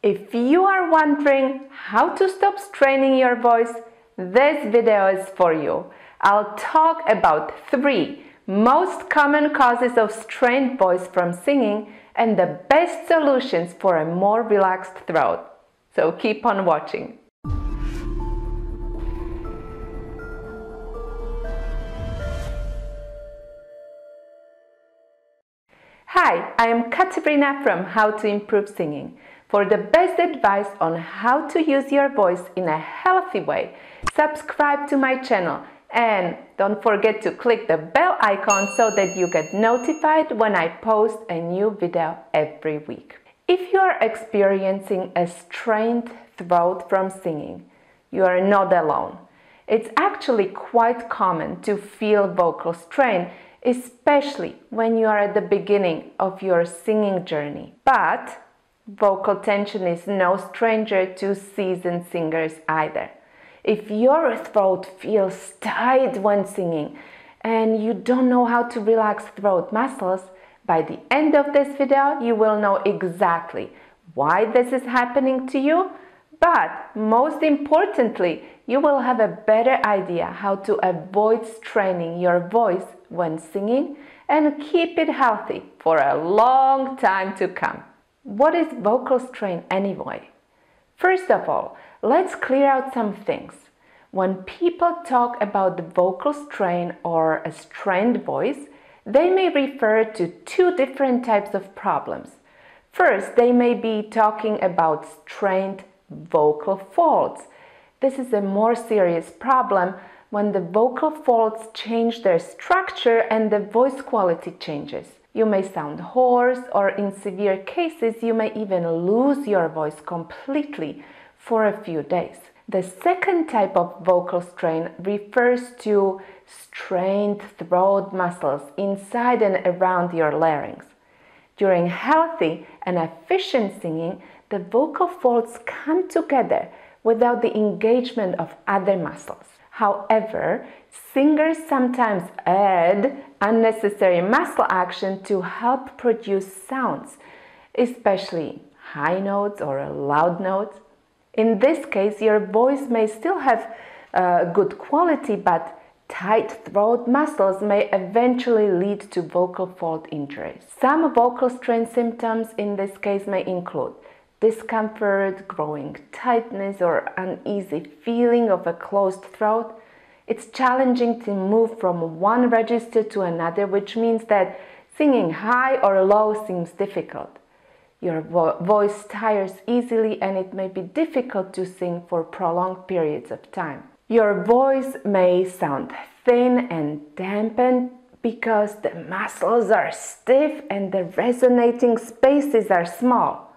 If you are wondering how to stop straining your voice, this video is for you. I'll talk about 3 most common causes of strained voice from singing and the best solutions for a more relaxed throat. So keep on watching. Hi, I am Katarina from How to Improve Singing. For the best advice on how to use your voice in a healthy way, subscribe to my channel and don't forget to click the bell icon so that you get notified when I post a new video every week. If you are experiencing a strained throat from singing, you are not alone. It's actually quite common to feel vocal strain, especially when you are at the beginning of your singing journey. But vocal tension is no stranger to seasoned singers either. If your throat feels tight when singing and you don't know how to relax throat muscles, by the end of this video you will know exactly why this is happening to you, but most importantly, you will have a better idea how to avoid straining your voice when singing and keep it healthy for a long time to come. What is vocal strain anyway? First of all, let's clear out some things. When people talk about the vocal strain or a strained voice, they may refer to 2 different types of problems. First, they may be talking about strained vocal folds. This is a more serious problem when the vocal folds change their structure and the voice quality changes. You may sound hoarse, or in severe cases, you may even lose your voice completely for a few days. The second type of vocal strain refers to strained throat muscles inside and around your larynx. During healthy and efficient singing, the vocal folds come together without the engagement of other muscles. However, singers sometimes add unnecessary muscle action to help produce sounds, especially high notes or loud notes. In this case, your voice may still have good quality, but tight throat muscles may eventually lead to vocal fold injuries. Some vocal strain symptoms in this case may include discomfort, growing tightness, or uneasy feeling of a closed throat. It's challenging to move from one register to another, which means that singing high or low seems difficult. Your voice tires easily and it may be difficult to sing for prolonged periods of time. Your voice may sound thin and dampened because the muscles are stiff and the resonating spaces are small.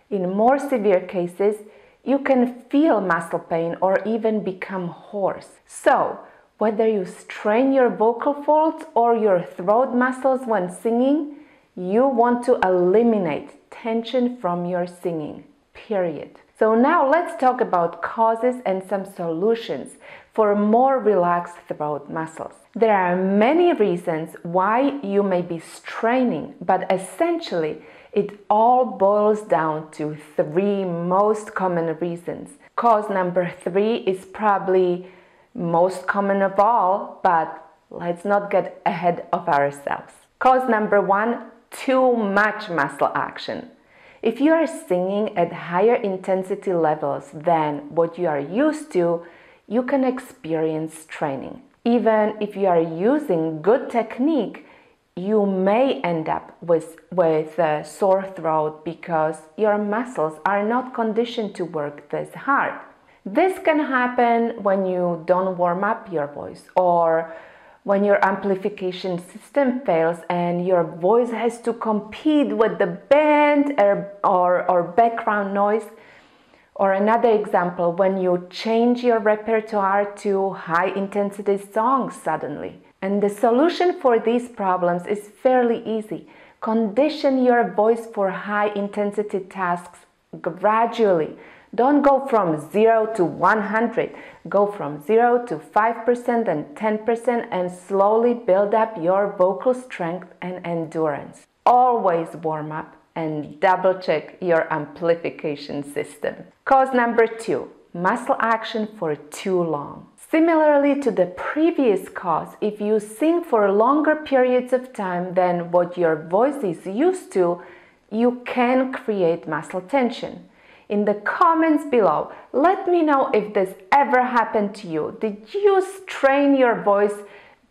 In more severe cases, you can feel muscle pain or even become hoarse. So, whether you strain your vocal folds or your throat muscles when singing, you want to eliminate tension from your singing, period. So now let's talk about causes and some solutions for more relaxed throat muscles. There are many reasons why you may be straining, but essentially it all boils down to 3 most common reasons. Cause number 3 is probably most common of all, but let's not get ahead of ourselves. Cause number 1, too much muscle action. If you are singing at higher intensity levels than what you are used to, you can experience straining. Even if you are using good technique, you may end up with a sore throat because your muscles are not conditioned to work this hard. This can happen when you don't warm up your voice, or when your amplification system fails and your voice has to compete with the band or background noise. Or another example, when you change your repertoire to high-intensity songs suddenly. And the solution for these problems is fairly easy. Condition your voice for high-intensity tasks gradually. Don't go from 0 to 100. Go from 0 to 5% and 10% and slowly build up your vocal strength and endurance. Always warm up and double check your amplification system. Cause number 2, muscle action for too long. Similarly to the previous cause, if you sing for longer periods of time than what your voice is used to, you can create muscle tension. In the comments below, let me know if this ever happened to you. Did you strain your voice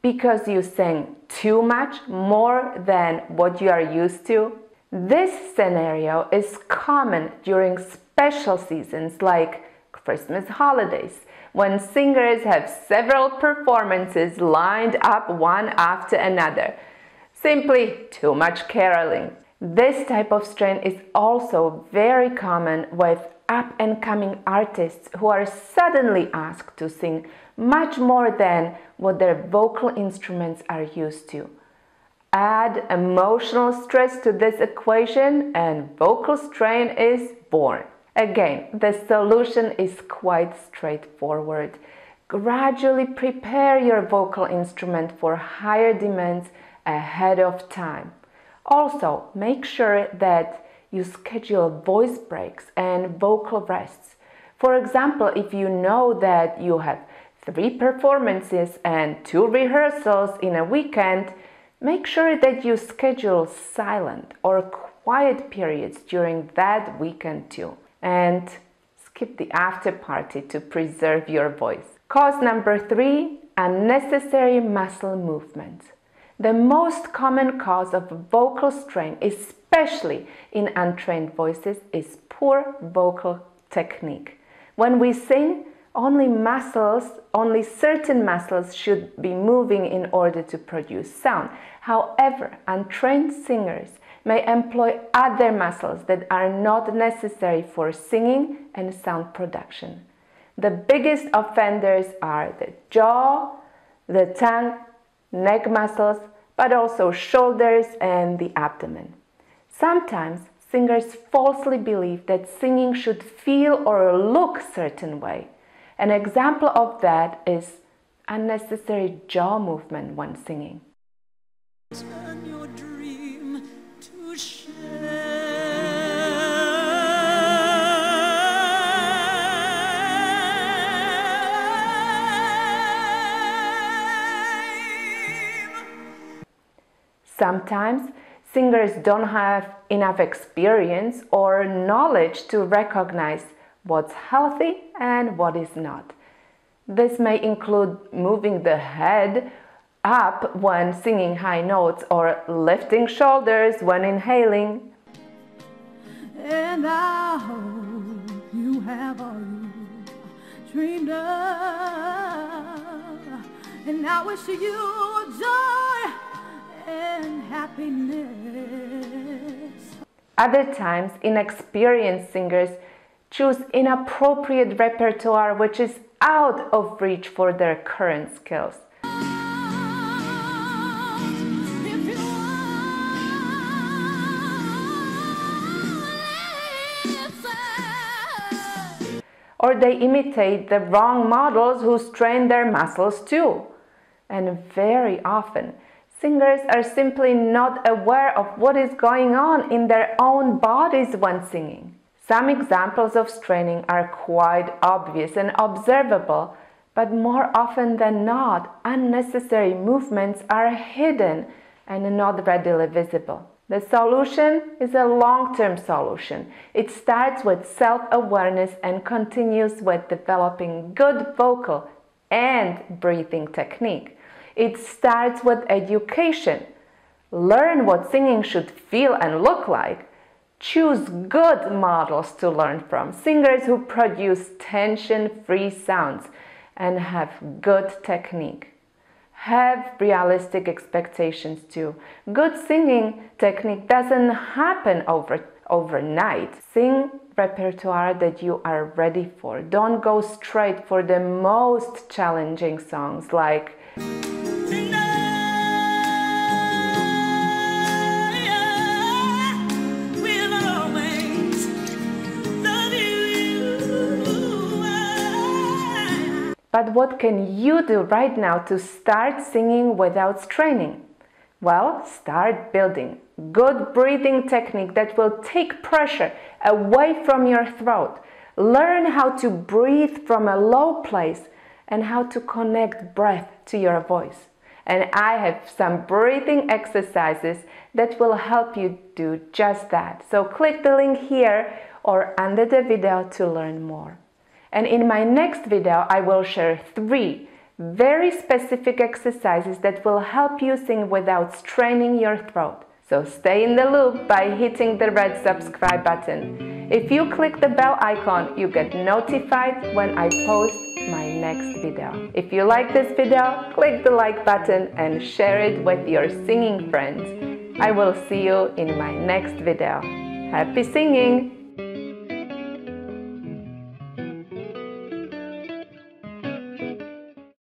because you sang too much, more than what you are used to? This scenario is common during special seasons like Christmas holidays, when singers have several performances lined up one after another. Simply too much caroling. This type of strain is also very common with up-and-coming artists who are suddenly asked to sing much more than what their vocal instruments are used to. Add emotional stress to this equation and vocal strain is born. Again, the solution is quite straightforward. Gradually prepare your vocal instrument for higher demands ahead of time. Also, make sure that you schedule voice breaks and vocal rests. For example, if you know that you have 3 performances and 2 rehearsals in a weekend, make sure that you schedule silent or quiet periods during that weekend too. And skip the after party to preserve your voice. Cause number 3, unnecessary muscle movements. The most common cause of vocal strain, especially in untrained voices, is poor vocal technique. When we sing, only certain muscles should be moving in order to produce sound. However, untrained singers may employ other muscles that are not necessary for singing and sound production. The biggest offenders are the jaw, the tongue, neck muscles, but also shoulders and the abdomen. Sometimes singers falsely believe that singing should feel or look a certain way. An example of that is unnecessary jaw movement when singing. Turn your dream to shame. Sometimes singers don't have enough experience or knowledge to recognize what's healthy and what is not. This may include moving the head up when singing high notes or lifting shoulders when inhaling. And I hope you have all you dreamed of, and I wish you joy and happiness. Other times, inexperienced singers choose inappropriate repertoire which is out of reach for their current skills. Or they imitate the wrong models who strain their muscles too. And very often, singers are simply not aware of what is going on in their own bodies when singing. Some examples of straining are quite obvious and observable, but more often than not, unnecessary movements are hidden and not readily visible. The solution is a long-term solution. It starts with self-awareness and continues with developing good vocal and breathing technique. It starts with education. Learn what singing should feel and look like. Choose good models to learn from, singers who produce tension-free sounds and have good technique. Have realistic expectations too. Good singing technique doesn't happen overnight. Sing repertoire that you are ready for. Don't go straight for the most challenging songs like But what can you do right now to start singing without straining? Well, start building good breathing technique that will take pressure away from your throat. Learn how to breathe from a low place and how to connect breath to your voice. And I have some breathing exercises that will help you do just that. So click the link here or under the video to learn more. And in my next video, I will share 3 very specific exercises that will help you sing without straining your throat. So stay in the loop by hitting the red subscribe button. If you click the bell icon, you get notified when I post my next video. If you like this video, click the like button and share it with your singing friends. I will see you in my next video. Happy singing!